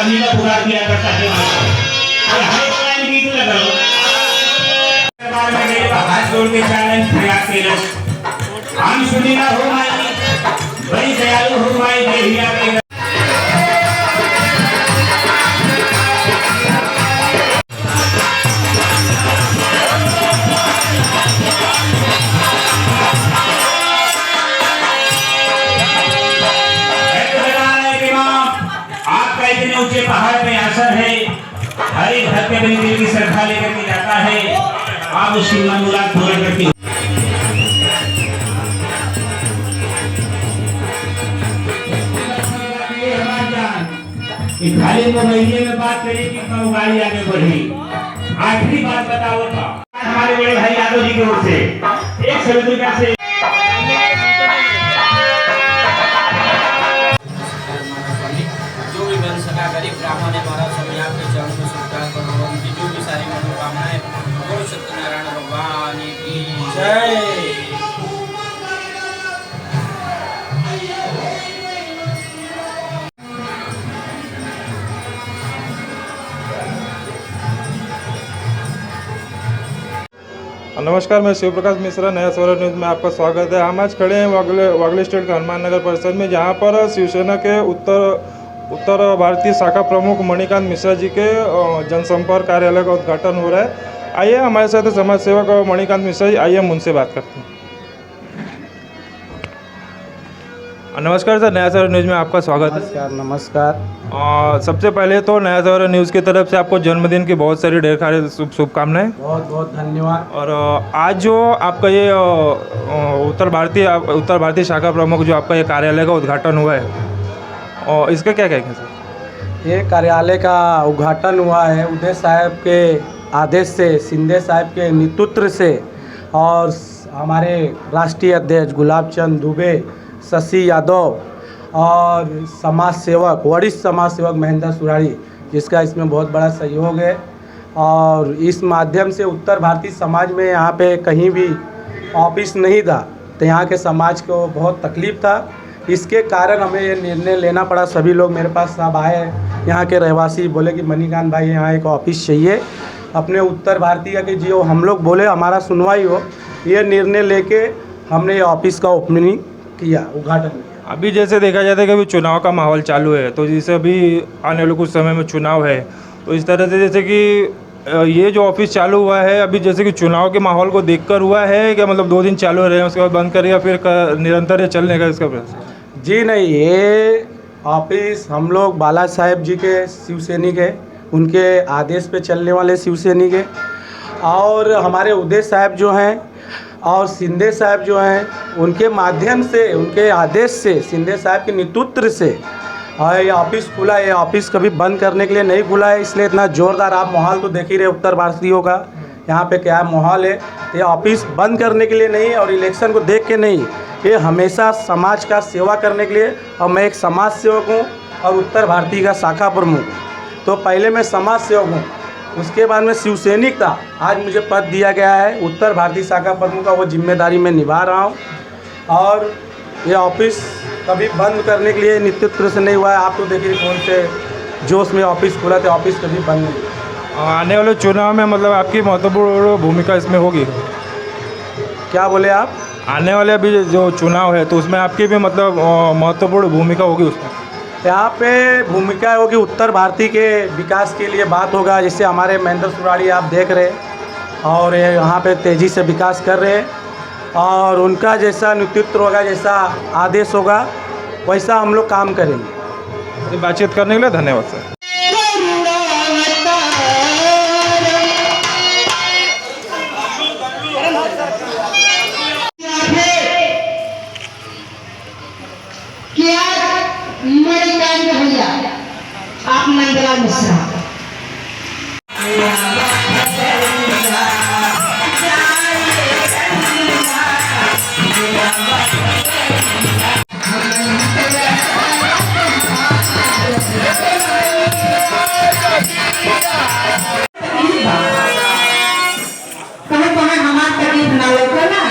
सभी का पुकार किया करता है और हर एक लाइन गीत लगा दरबार में गए हाथ जोड़ के चैलेंज प्रयास के लोग हम सुनी ना हो माई बड़ी दयालु हो माई देहिया के ऊंचे पहाड़ पे आसर है, हर एक भक्त अपनी दिल की श्रद्धा लेकर के जाता है, आप उसकी मुराद पूरा करती हो। खाली तो महीने में बात करिए कि कब गाड़ी आगे बढ़ी। आखिरी बात बताओ तो हमारे बड़े भाई यादव जी की ओर से एक समुद्रिका से गरीब ब्राह्मण है महाराज स्वामी आपके चरण में स्वीकार करो उनकी जो भी सारी मनोकामनाएं बोलो सत्यनारायण भगवान की जय। नमस्कार, मैं शिव प्रकाश मिश्रा, नया स्वराज न्यूज़ में आपका स्वागत है। हम आज खड़े हैं वागले स्टेट हनुमान नगर परिषद में, जहां पर शिवसेना के उत्तर भारतीय शाखा प्रमुख मणिकांत मिश्रा जी के जनसंपर्क कार्यालय का उद्घाटन हो रहा है। आइए हमारे साथ समाज सेवक मणिकांत मिश्रा जी, आइए हम उनसे बात करते हैं। नमस्कार सर, नया स्वराज न्यूज़ में आपका स्वागत है। नमस्कार। सबसे पहले तो नया स्वराज न्यूज़ की तरफ से आपको जन्मदिन की बहुत सारी ढेर सारी शुभकामनाएं। बहुत बहुत धन्यवाद। और आज जो आपका ये उत्तर भारतीय शाखा प्रमुख जो आपका ये कार्यालय का उद्घाटन हुआ है, और इसका क्या कहेंगे सर? ये कार्यालय का उद्घाटन हुआ है उदय साहब के आदेश से, शिंदे साहब के नेतृत्व से, और हमारे राष्ट्रीय अध्यक्ष गुलाब चंद दुबे, शशि यादव और समाज सेवक, वरिष्ठ समाज सेवक महेंद्र सुराड़ी, जिसका इसमें बहुत बड़ा सहयोग है। और इस माध्यम से उत्तर भारतीय समाज में यहाँ पे कहीं भी ऑफिस नहीं था, तो यहाँ के समाज को बहुत तकलीफ़ था। इसके कारण हमें ये निर्णय लेना पड़ा। सभी लोग मेरे पास सब आए, यहाँ के रहवासी बोले कि मणिकांत भाई यहाँ एक ऑफिस चाहिए अपने उत्तर भारतीय के, जो हम लोग बोले हमारा सुनवाई हो। ये निर्णय लेके हमने ये ऑफिस का ओपनिंग किया, उद्घाटन किया। अभी जैसे देखा जाता है कि अभी चुनाव का माहौल चालू है, तो जैसे अभी आने वाले कुछ समय में चुनाव है, तो इस तरह से जैसे कि ये जो ऑफिस चालू हुआ है अभी जैसे कि चुनाव के माहौल को देखकर हुआ है क्या? मतलब 2 दिन चालू रहे उसके बाद बंद कर, या फिर निरंतर ये चलने का इसका प्रयास? जी नहीं, ये ऑफिस हम लोग बाला साहेब जी के शिव सैनिक है, उनके आदेश पे चलने वाले शिव सैनिक है। और हमारे उदय साहब जो हैं और शिंदे साहब जो हैं, उनके माध्यम से, उनके आदेश से, शिंदे साहब के नेतृत्व से ये ऑफिस खुला है। ये ऑफिस कभी बंद करने के लिए नहीं खुला है, इसलिए इतना ज़ोरदार आप माहौल तो देख ही रहे उत्तर भारतीयों का यहाँ पे क्या माहौल है। ये ऑफिस बंद करने के लिए नहीं और इलेक्शन को देख के नहीं, ये हमेशा समाज का सेवा करने के लिए। और मैं एक समाज सेवक हूँ और उत्तर भारतीय का शाखा प्रमुख। तो पहले मैं समाज सेवक हूँ, उसके बाद में शिव सैनिक था। आज मुझे पद दिया गया है उत्तर भारतीय शाखा प्रमुख का, वो जिम्मेदारी मैं निभा रहा हूँ। और ये ऑफिस कभी बंद करने के लिए नेतृत्व से नहीं हुआ है। आप तो देखिए कौन से जोश में ऑफिस खुला था, ऑफिस कभी बंद नहीं। आने वाले चुनाव में मतलब आपकी महत्वपूर्ण भूमिका इसमें होगी? क्या बोले आप? आने वाले अभी जो चुनाव है तो उसमें आपकी भी मतलब महत्वपूर्ण भूमिका होगी उसमें? यहाँ पे भूमिका होगी, उत्तर भारतीय के विकास के लिए बात होगा। जैसे हमारे महेंद्र सुराड़ी आप देख रहे और ये यहाँ पे तेज़ी से विकास कर रहे हैं, और उनका जैसा नेतृत्व होगा, जैसा आदेश होगा, वैसा हम लोग काम करेंगे। बातचीत करने के लिए धन्यवाद सर। मणिकांत भैया, आप नंदलाल मिश्रा। कहे हमार तकलीफ ना लगे ना।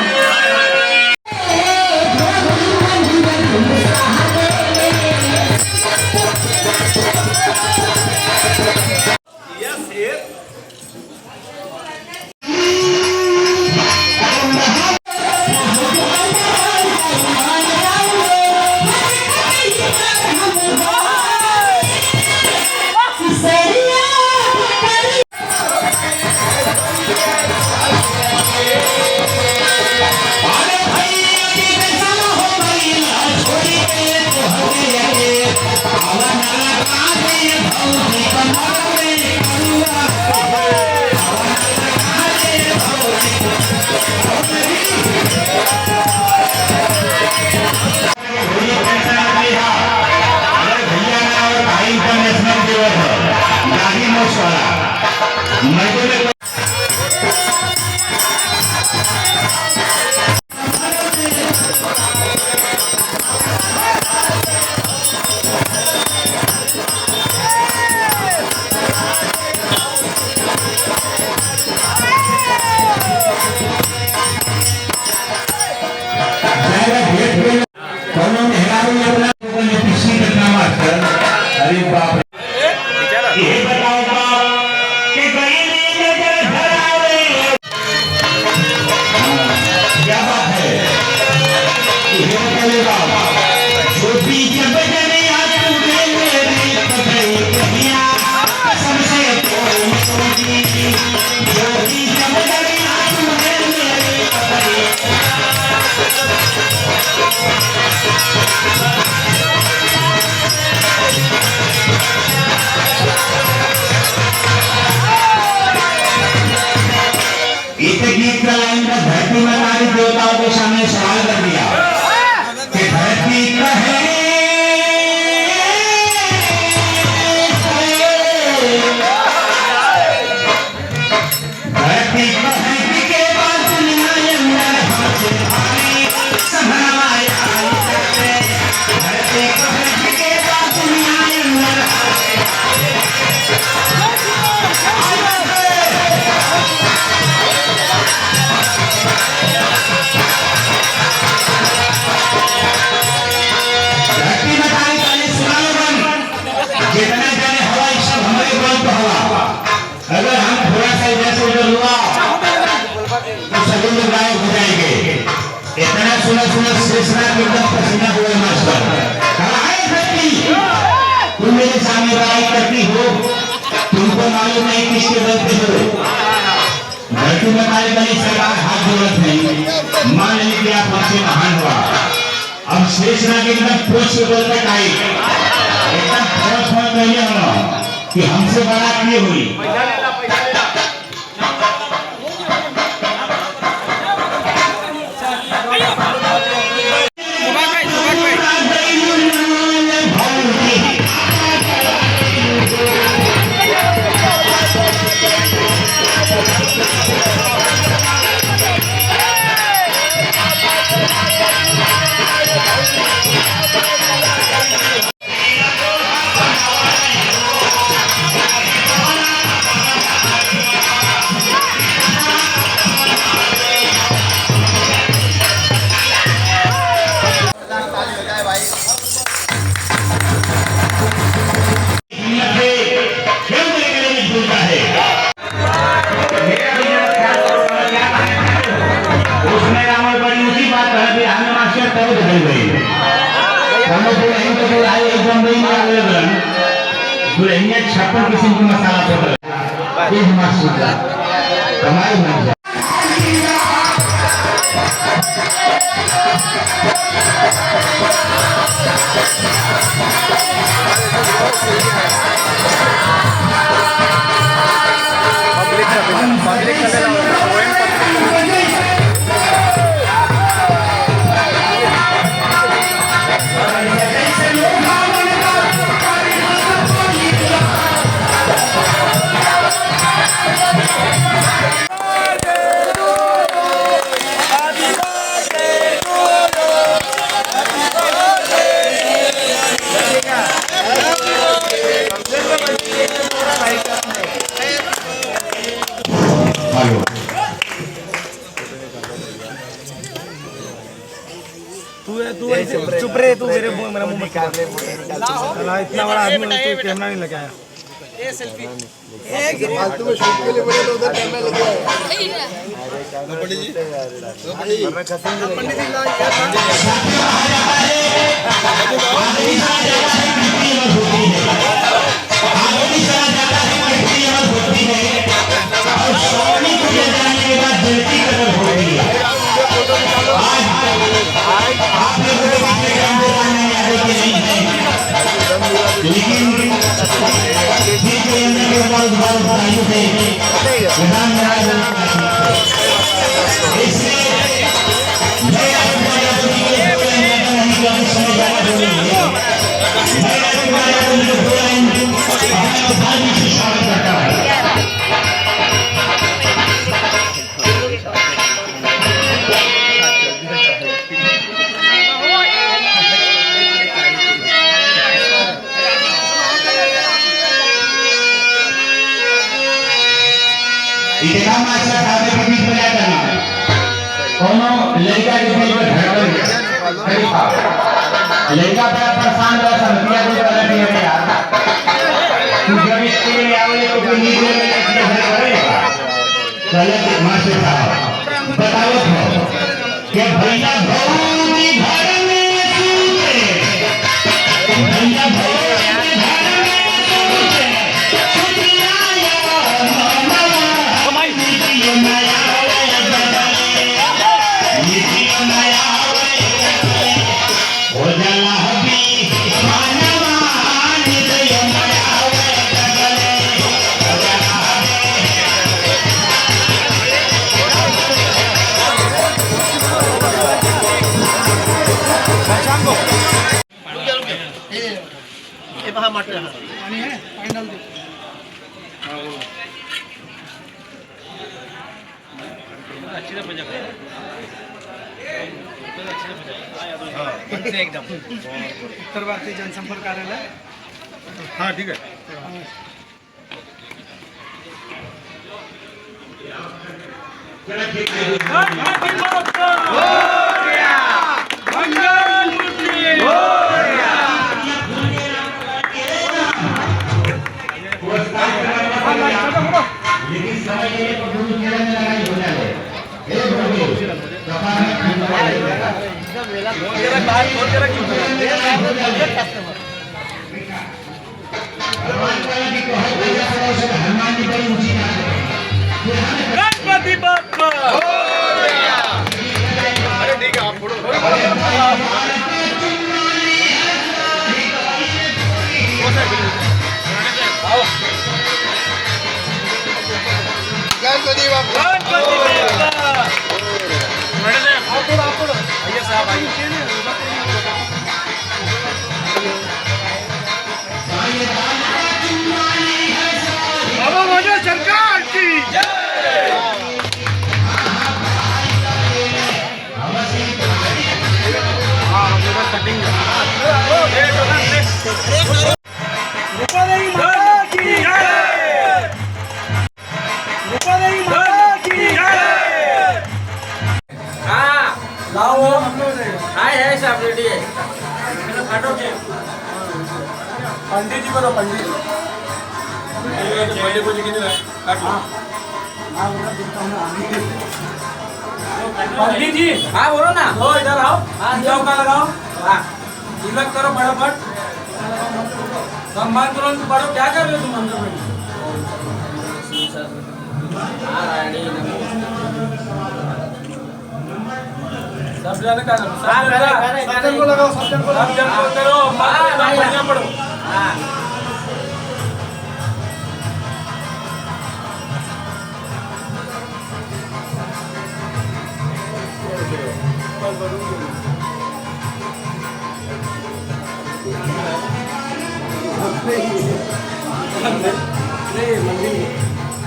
इंटरनेशनल दिवस है गाड़ी मोक्ष वाला अरे बाप ये बताओ बाप कि गरीबी नजर धरावे क्या बात है ये बताइए बाप छोटी जब जने आंसू में मेरे कपड़े कहिया सबसे छोटी जब जने आंसू में मेरे कपड़े इस गीत का लाइन का धरती में नारी देवताओं के सामने सवाल कर दिया कि धरती कहे धरती कहे के बाद दुनिया अंदर हमसे भारी संभलवाए धरती कहे के बाद दुनिया अंदर जितने जाने हवा सब हमारे बल पर हवा अगर हम थोड़ा सा इधर से उधर हुआ तो सभी लोग गायब हो जाएंगे। इतना सुना सुना शेषनाग एकदम पसीना हुए मास्टर कहा है धरती तुम मेरे सामने लड़ाई करती हो तुमको मालूम नहीं किसके बल पे हो धरती में हमारी बड़ी सरकार हाथ जरूरत नहीं मान ली कि आप हमसे महान हुआ अब शेषनाग एकदम पूछ के बल तक आई एकदम फर्क पहले हम कि हमसे बड़ा किए हुई छप्पन किस्म की मसाला पाउडर ये हमारा कमाई नहीं तू ऐसे चुप रहे तू मेरे मुंह मेरा मुंह मत चला इतना बड़ा आदमी तू कैमरा नहीं लगाया ये सेल्फी फालतू में शूट के लिए बोले तो उधर कैमरा लगा है पंडित जी पंडित जी लेकिन प्रधान न्यायाधीश इसलिए मैं आपको समझाना जरूरी है। मैं भावी से स्वागत करता हूँ। इतना मास्टर खाते के बीच में जाता ना कोनो लड़का के बीच में धड़कन खरीदा लड़का बड़ा परेशान रहा समझिया कोई गलत नहीं है यार तू जब इसके लिए आओगे तो कोई नींद में नहीं करेगा गलत मास्टर साहब बताओ तो कि भैया भौजी घर में सूते भैया भौजी घर में सूते छुट्टियां एकदम उत्तर भारतीय जनसंपर्क कार्यालय। हाँ ठीक है। गणपति बाप्पा अरे ठीक है आप फोटो गणपति बाप्पा आइए साहब आइए। बाबा मोदी सरकार की जय। हाँ हम लोग कटिंग पंडित जी बोलो पंडित जी हाँ बोलो ना लो इधर आओ चौका लगाओ हाँ तिलक करो फटाफट सम्मान करो पढ़ो क्या कर रहे हो तुम अंदर सब जन का सब जन को लगाओ सब जन को करो बढ़िया पढ़ो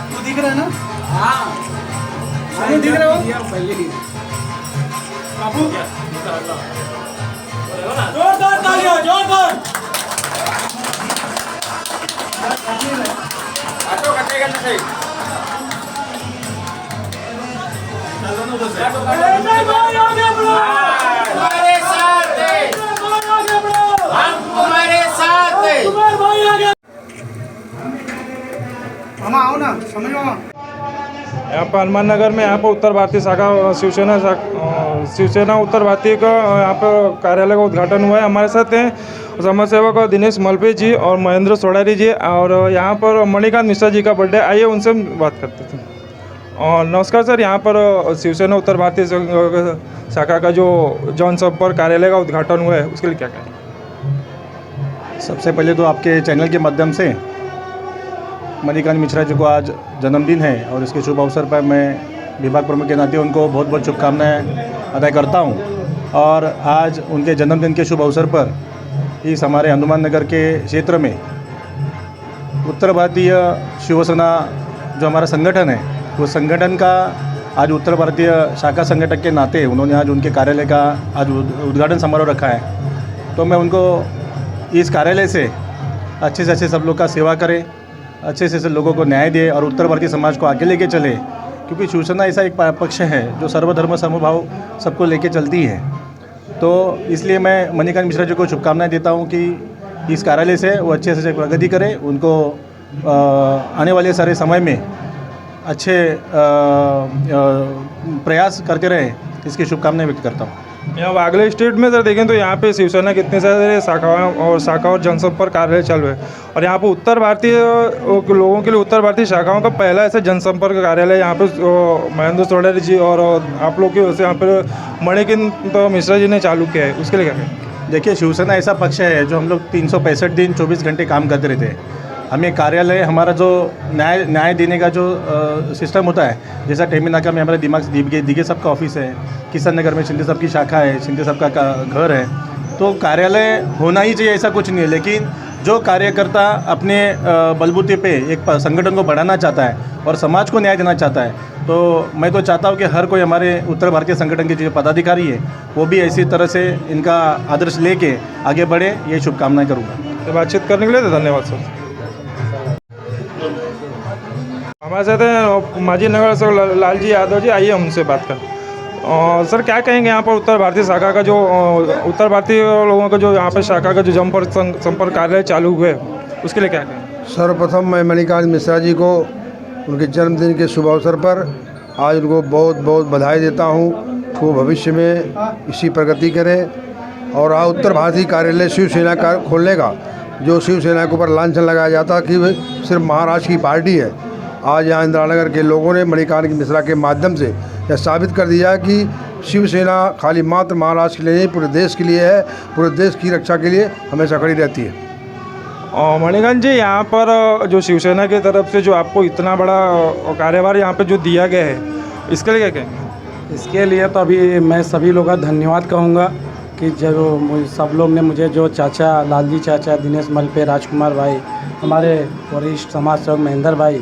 तू दिख रहा है ना? हाँ दिख रहा हो पहले ही बाबू जोरदार तालियां जोरदार ऑटो कटेगा ना सही तुम्हारे साथ है हम तुम्हारे साथ है मामा आओ ना समझ मामा यहाँ पर हनुमान नगर में यहाँ पर उत्तर भारतीय शाखा शिवसेना उत्तर भारतीय का यहाँ पर कार्यालय का उद्घाटन हुआ है। हमारे साथ हैं समाज सेवक दिनेश मलपे जी और महेंद्र सोडारी जी और यहाँ पर मणिकांत मिश्रा जी का बर्थडे। आइए उनसे बात करते थे। और नमस्कार सर, यहाँ पर शिवसेना उत्तर भारतीय शाखा का जो जनसंपर्क कार्यालय का उद्घाटन हुआ है उसके लिए क्या कहें? सबसे पहले तो आपके चैनल के माध्यम से मणिकांत मिश्रा जी को आज जन्मदिन है और इसके शुभ अवसर पर मैं विभाग प्रमुख के नाते उनको बहुत बहुत शुभकामनाएं अदा करता हूं। और आज उनके जन्मदिन के शुभ अवसर पर इस हमारे हनुमान नगर के क्षेत्र में उत्तर भारतीय शिवसेना जो हमारा संगठन है, वो संगठन का आज उत्तर भारतीय शाखा संगठक के नाते उन्होंने आज उनके कार्यालय का आज उद्घाटन समारोह रखा है। तो मैं उनको इस कार्यालय से अच्छे सब लोग का सेवा करें, अच्छे से लोगों को न्याय दे और उत्तर भारतीय समाज को आगे लेके चले, क्योंकि शिवसेना ऐसा एक पक्ष है जो सर्वधर्म समभाव सबको लेके चलती है। तो इसलिए मैं मणिकांत मिश्रा जी को शुभकामनाएं देता हूं कि इस कार्यालय से वो अच्छे से प्रगति करें, उनको आने वाले सारे समय में अच्छे प्रयास करते रहें, इसकी शुभकामनाएं व्यक्त करता हूँ। यहाँ वागले स्टेट में सर देखें तो यहाँ पे शिवसेना कितने सारे शाखा और जनसंपर्क कार्यालय चालू है, और यहाँ पे उत्तर भारतीय लोगों के लिए उत्तर भारतीय शाखाओं का पहला ऐसा जनसंपर्क कार्यालय यहाँ पे महेंद्र सोडारी जी और आप लोग की वजह से यहाँ पर मणिकांत मिश्रा जी ने चालू किया है, उसके लिए क्या कहें? देखिए, शिवसेना ऐसा पक्ष है जो हम लोग 365 दिन 24 घंटे काम करते रहते हैं। हमें कार्यालय हमारा जो न्याय देने का जो सिस्टम होता है, जैसा टेमी नाका में हमारे दिगे साहब का ऑफिस है, किशन नगर में शिंदे साहब की शाखा है, शिंदे साहब का घर है, तो कार्यालय होना ही चाहिए, ऐसा कुछ नहीं है। लेकिन जो कार्यकर्ता अपने बलबूते पे एक संगठन को बढ़ाना चाहता है और समाज को न्याय देना चाहता है, तो मैं तो चाहता हूँ कि हर कोई हमारे उत्तर भारतीय संगठन के जो पदाधिकारी है वो भी ऐसी तरह से इनका आदर्श लेके आगे बढ़े, ये शुभकामनाएं करूँगा। तो बातचीत करने के लिए धन्यवाद सर। हमारे साथ हैं माजी नगर से लालजी यादव जी, आइए उनसे बात करें। सर क्या कहेंगे यहाँ पर उत्तर भारतीय शाखा का जो उत्तर भारतीय लोगों का जो यहाँ पर शाखा का जो संपर्क कार्यालय चालू हुए, उसके लिए क्या कहें? सर्वप्रथम मैं मणिकांत मिश्रा जी को उनके जन्मदिन के शुभ अवसर पर आज उनको बहुत बहुत बधाई देता हूँ। वो भविष्य में इसी प्रगति करें और उत्तर भारतीय कार्यालय शिवसेना का खोलने का जो शिवसेना के ऊपर लांछन लगाया जाता कि वे सिर्फ महाराष्ट्र की पार्टी है, आज यहाँ इंदिरा नगर के लोगों ने मणिकांत मिश्रा के माध्यम से यह साबित कर दिया कि शिवसेना खाली मात्र महाराष्ट्र के लिए नहीं, पूरे देश के लिए है, पूरे देश की रक्षा के लिए हमेशा खड़ी रहती है। मणिकांत जी, यहाँ पर जो शिवसेना की तरफ से जो आपको इतना बड़ा कार्यभार यहाँ पे जो दिया गया है, इसके लिए क्या कहेंगे? इसके लिए तो अभी मैं सभी लोगों का धन्यवाद कहूँगा कि जो सब लोग ने मुझे जो चाचा लालजी चाचा, दिनेश मलपे, राजकुमार भाई, हमारे वरिष्ठ समाज सेवक महेंद्र भाई,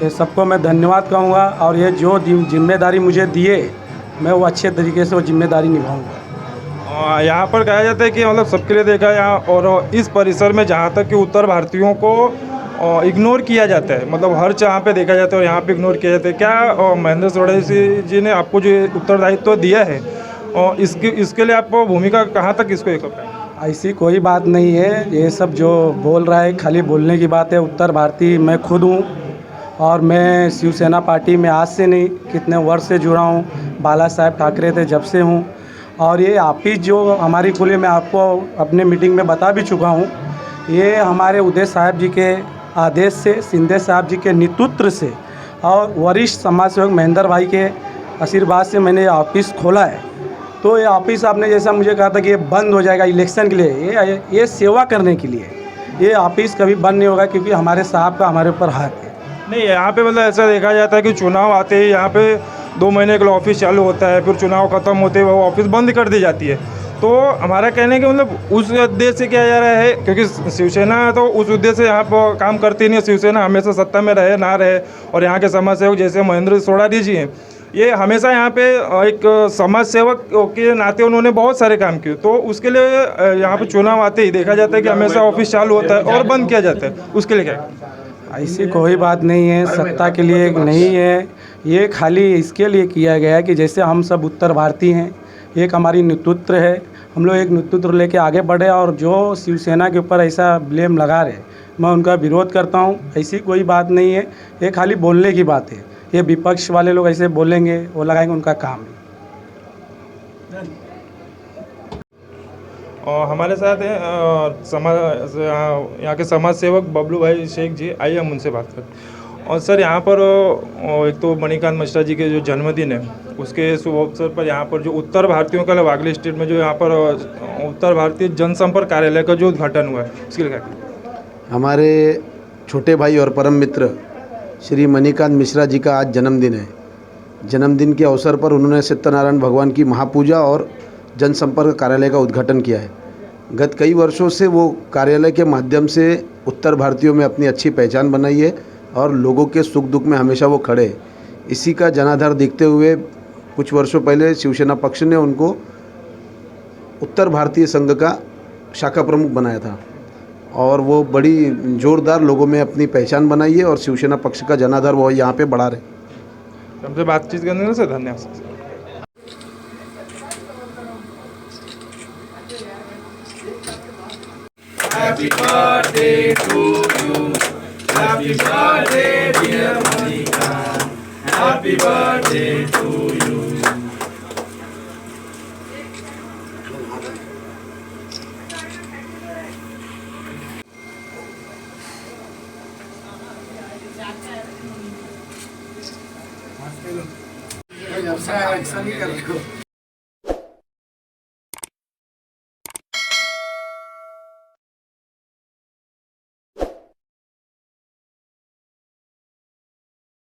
ये सबको मैं धन्यवाद कहूँगा। और ये जो जिम्मेदारी मुझे दिए, मैं वो अच्छे तरीके से वो जिम्मेदारी निभाऊँगा। यहाँ पर कहा जाता है कि मतलब सबके लिए देखा यहाँ, और इस परिसर में जहाँ तक कि उत्तर भारतीयों को इग्नोर किया जाता है, मतलब हर जहाँ पे देखा जाता है और यहाँ पे इग्नोर किया जाता है। क्या महेंद्र सोडारी जी ने आपको जो उत्तरदायित्व दिया है, और इसके लिए आप भूमिका कहाँ तक इसको एक पाएंगे? ऐसी कोई बात नहीं है, ये सब जो बोल रहा है खाली बोलने की बात है। उत्तर भारतीय मैं खुद हूँ और मैं शिवसेना पार्टी में आज से नहीं कितने वर्ष से जुड़ा हूँ, बाला साहेब ठाकरे थे जब से हूँ। और ये ऑफिस जो हमारी खुली, मैं आपको अपने मीटिंग में बता भी चुका हूँ, ये हमारे उदय साहब जी के आदेश से, शिंदे साहब जी के नेतृत्व से और वरिष्ठ समाज सेवक महेंद्र भाई के आशीर्वाद से मैंने ये ऑफिस खोला है। तो ये ऑफिस आपने जैसा मुझे कहा था कि ये बंद हो जाएगा इलेक्शन के लिए, ये सेवा करने के लिए, ये ऑफिस कभी बंद नहीं होगा, क्योंकि हमारे साहब का हमारे ऊपर हक है। नहीं, यहाँ पे मतलब ऐसा देखा जाता है कि चुनाव आते ही यहाँ पे 2 महीने के लिए ऑफिस चालू होता है, फिर चुनाव खत्म होते हुए वो ऑफिस बंद कर दी जाती है। तो हमारा कहने का मतलब उस उद्देश्य से किया जा रहा है, क्योंकि शिवसेना तो उस उद्देश्य से यहाँ पर काम करती नहीं है। शिवसेना हमेशा सत्ता में रहे ना रहे, और यहाँ के समाज सेवक जैसे महेंद्र सोडारी जी हैं, ये हमेशा यहाँ पे एक समाज सेवक के नाते उन्होंने बहुत सारे काम किए। तो उसके लिए यहाँ पे चुनाव आते ही देखा जाता है कि हमेशा ऑफिस चालू होता है और बंद किया जाता है, उसके लिए क्या? ऐसी कोई बात नहीं है, सत्ता के लिए नहीं है, ये खाली इसके लिए किया गया है कि जैसे हम सब उत्तर भारतीय हैं, एक हमारी नेतृत्व है, हम लोग एक नेतृत्व लेके आगे बढ़े। और जो शिवसेना के ऊपर ऐसा ब्लेम लगा रहे, मैं उनका विरोध करता हूँ। ऐसी कोई बात नहीं है, ये खाली बोलने की बात है। ये विपक्ष वाले लोग ऐसे बोलेंगे, वो लगाएंगे, उनका काम है। और हमारे साथ हैं यहाँ के समाज सेवक बबलू भाई शेख जी, आइए हम उनसे बात करें। और सर, यहाँ पर एक तो मणिकांत मिश्रा जी के जो जन्मदिन है, उसके शुभ अवसर पर यहाँ पर जो उत्तर भारतीयों का वागले स्टेट में जो यहाँ पर उत्तर भारतीय जनसंपर्क कार्यालय का जो उद्घाटन हुआ है, उसके लिए क्या? हमारे छोटे भाई और परम मित्र श्री मणिकांत मिश्रा जी का आज जन्मदिन है। जन्मदिन के अवसर पर उन्होंने सत्यनारायण भगवान की महापूजा और जनसंपर्क कार्यालय का उद्घाटन किया है। गत कई वर्षों से वो कार्यालय के माध्यम से उत्तर भारतीयों में अपनी अच्छी पहचान बनाई है और लोगों के सुख दुख में हमेशा वो खड़े। इसी का जनाधार देखते हुए कुछ वर्षों पहले शिवसेना पक्ष ने उनको उत्तर भारतीय संघ का शाखा प्रमुख बनाया था और वो बड़ी जोरदार लोगों में अपनी पहचान बनाई है और शिवसेना पक्ष का जनाधार वो यहाँ पे बढ़ा रहे। हमसे बातचीत करने से धन्यवाद। Happy birthday to you. Happy birthday dear Monica. Happy birthday to you. ऐसा नहीं कर रहे हो।